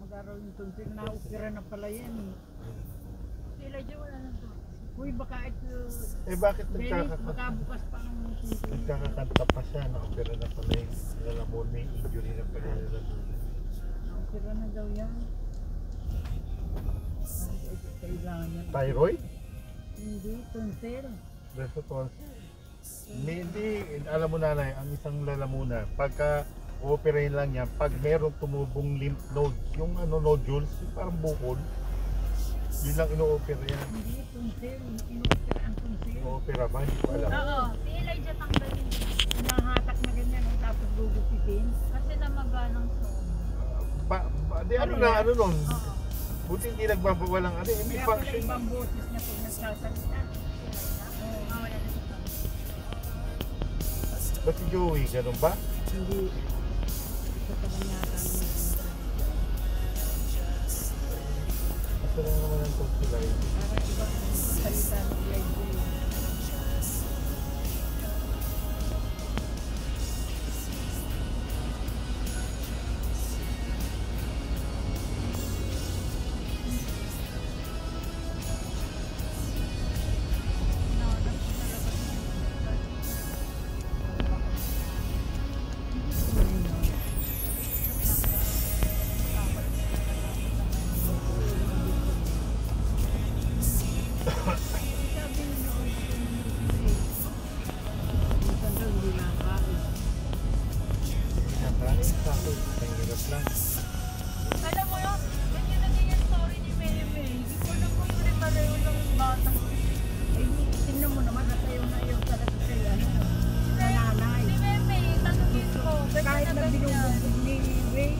mag-araw yung tonsil. Na-opera na pala yan eh. Sila dyan wala nang to. Uy, baka ito... bakit Baka bukas pa ang tonsil. nagkakakanta pa siya? Na-opera na pala yung lalamon, may injury na pala yung lalamon. Na-opera na daw yan. Kailangan yan. Thyroid? Hindi, tonsil. Reso tonsil. Hindi, alam mo nanay, ang isang lalamunan, pagka operahin lang yan, pag merong tumubong lymph nodes, yung nodules, yung parang bukol, yun lang ino-opera yan. Hindi, tonsil. Ino-opera ang tonsil. Ino-opera ba? Hindi ko alam. Oo, si Elijah tanggalin. Nahatak na ganyan, tapos gugupitin. Kasi namaganang so. Di ano na, ano nun? Oo. Buti hindi nagbabawalang ano, hindi Kaya pala function. ibang boses niya pag nagsasalita. Ah, wala na siya. Ba't si Joey, ganun ba? Hindi. Ito pa lang yata naman. Ito lang naman ang tonsillitis. Parang ibang salita ng live ko. Nakain sa akin, ang hirap lang. Alam mo yun, ganyan na ganyan story ni Meme. Hindi ko alam kung yung pareho ng bata. Tingnan mo naman at ayaw talaga sa'yo. Nananay. Si Meme, tanungin ko. Kahit Ganyan na na ganyan. binubugbog ni Ray,